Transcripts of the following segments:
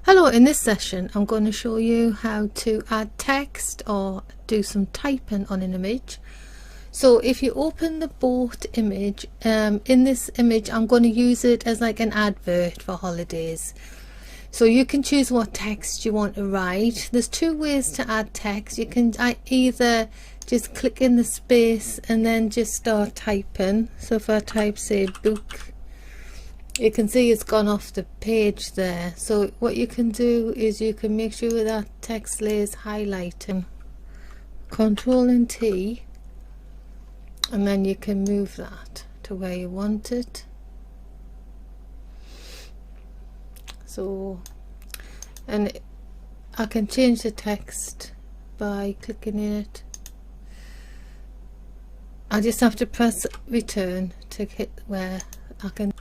Hello, in this session I'm going to show you how to add text or do some typing on an image. So if you open the boat image, in this image I'm going to use it as like an advert for holidays. So you can choose what text you want to write. There's two ways to add text. You can either just click in the space and then just start typing. So if I type say book, you can see it's gone off the page there. So what you can do is you can make sure that text layer is highlighting. Control and T, and then you can move that to where you want it. So, and I can change the text by clicking in it. I just have to press return to hit where I can.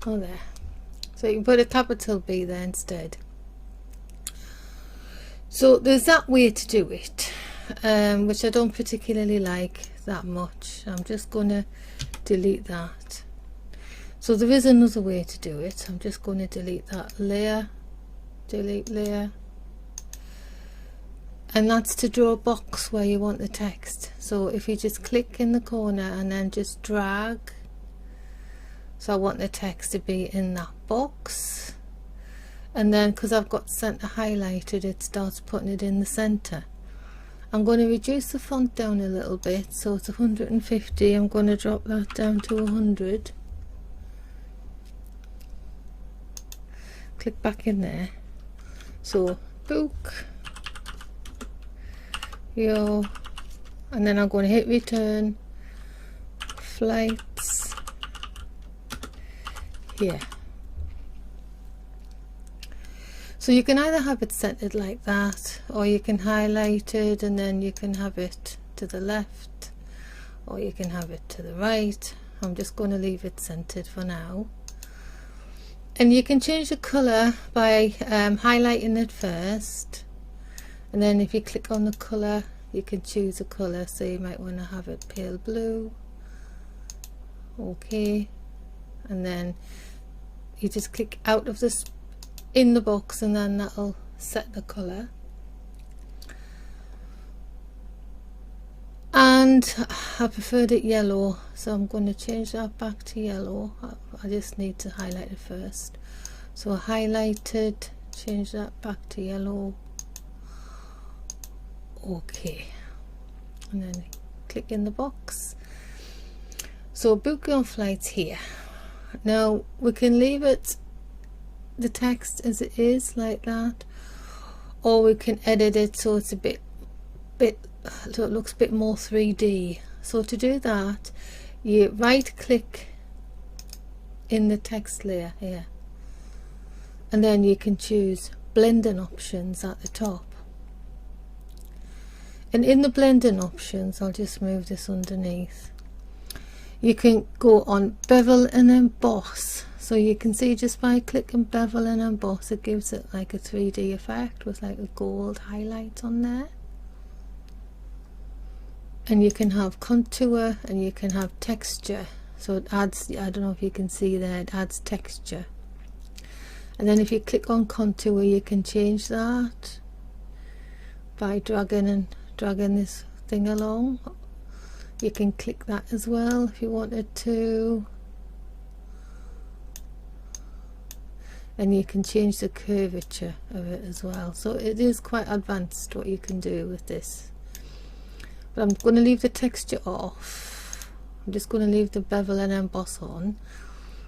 Oh, there. So you can put a capital B there instead. So there's that way to do it, which I don't particularly like that much. I'm just going to delete that. So there is another way to do it. I'm just going to delete that layer, delete layer, and that's to draw a box where you want the text. So if you just click in the corner and then just drag, so I want the text to be in that box, and then because I've got center highlighted, it starts putting it in the center. I'm going to reduce the font down a little bit, so it's 150. I'm going to drop that down to 100. Click back in there. So book your, and then I'm going to hit return, flights here. So you can either have it centered like that, or you can highlight it and then you can have it to the left, or you can have it to the right. I'm just going to leave it centered for now. And you can change the color by highlighting it first, and then if you click on the color you can choose a color. So you might want to have it pale blue. Okay, and then you just click out of this in the box, and then that'll set the color. And I preferred it yellow, so I'm going to change that back to yellow. I just need to highlight it first. So highlighted, change that back to yellow. Okay, and then click in the box. So book your flights here. Now we can leave it, the text as it is like that, or we can edit it so it's a bit so it looks a bit more 3D. So to do that, you right click in the text layer here, and then you can choose blending options at the top. And in the blending options, I'll just move this underneath, you can go on bevel and emboss. So you can see just by clicking bevel and emboss, it gives it like a 3D effect with like a gold highlight on there. And you can have contour and you can have texture. So it adds, I don't know if you can see there, it adds texture. And then if you click on contour, you can change that by dragging this thing along. You can click that as well if you wanted to, and you can change the curvature of it as well. So it is quite advanced what you can do with this. But I'm going to leave the texture off. I'm just going to leave the bevel and emboss on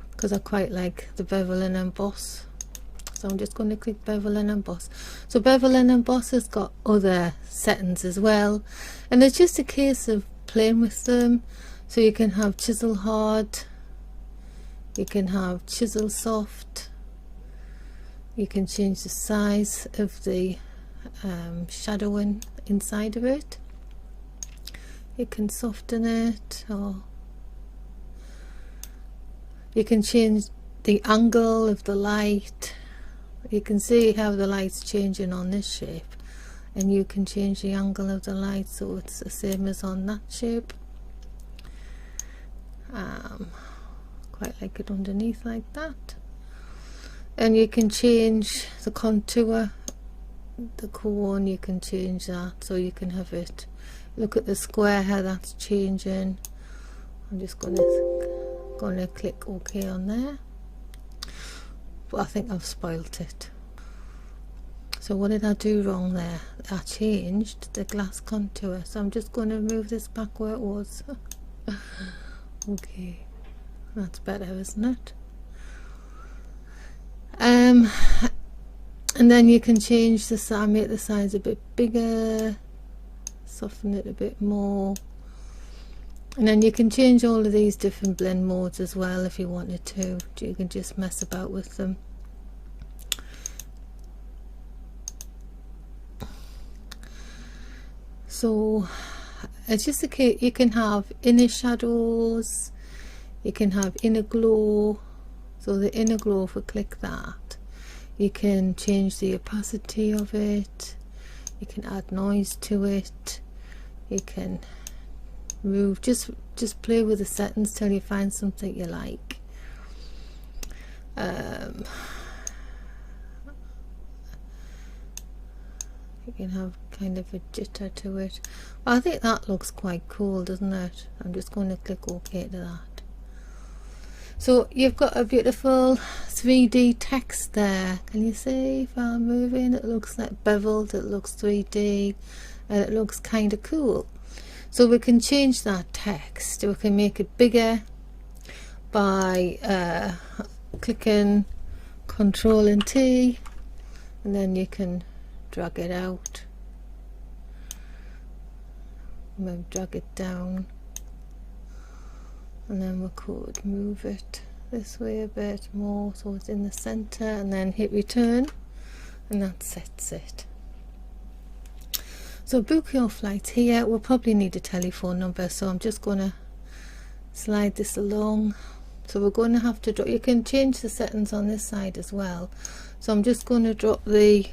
because I quite like the bevel and emboss. So I'm just going to click bevel and emboss. So bevel and emboss has got other settings as well, and it's just a case of playing with them. So you can have chisel hard, you can have chisel soft, you can change the size of the shadowing inside of it, you can soften it, or you can change the angle of the light. You can see how the light's changing on this shape, and you can change the angle of the light so it's the same as on that shape. Quite like it underneath like that. And you can change the contour, the cone, you can change that, so you can have it, look at the square, how that's changing. I'm just gonna click OK on there, but I think I've spoilt it. So what did I do wrong there? I changed the glass contour, so I'm just going to move this back where it was. Okay, that's better, isn't it? And then you can change the size, make the size a bit bigger, soften it a bit more, and then you can change all of these different blend modes as well if you wanted to. You can just mess about with them. So it's just a case, you can have inner shadows, you can have inner glow. So the inner glow, if we click that, you can change the opacity of it, you can add noise to it, you can move, just play with the settings till you find something you like. You can have kind of a jitter to it. Well, I think that looks quite cool, doesn't it? I'm just going to click OK to that. So you've got a beautiful 3D text there. Can you see if I'm moving? It looks like beveled, it looks 3D, and it looks kind of cool. So we can change that text. We can make it bigger by clicking Control and T, and then you can drag it out, maybe drag it down, and then we could move it this way a bit more so it's in the center, and then hit return, and that sets it. So book your flight here. We'll probably need a telephone number, so I'm just going to slide this along. So we're going to have to drop, you can change the settings on this side as well, so I'm just going to drop the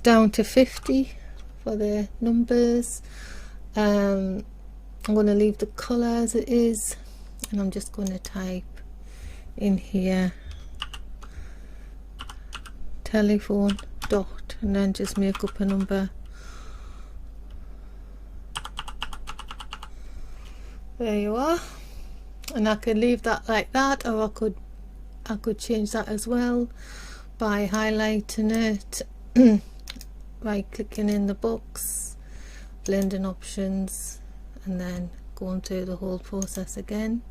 down to 50 for the numbers. I'm going to leave the colour as it is, and I'm just going to type in here telephone dot, and then just make up a number. There you are. And I could leave that like that, or I could change that as well by highlighting it, by clicking in the box, blending options, and then going through the whole process again.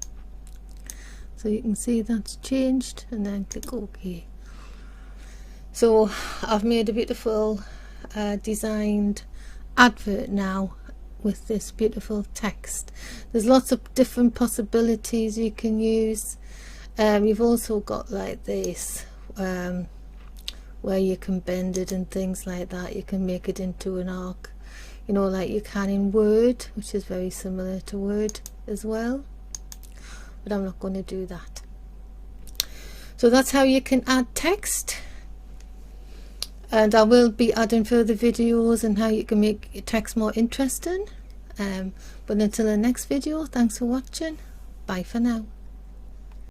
So you can see that's changed, and then click OK. So I've made a beautiful designed advert now with this beautiful text. There's lots of different possibilities you can use. You've also got like this where you can bend it and things like that. You can make it into an arc, you know, like you can in Word, which is very similar to Word as well, but I'm not going to do that. So that's how you can add text, and I will be adding further videos on how you can make your text more interesting. But until the next video, thanks for watching. Bye for now.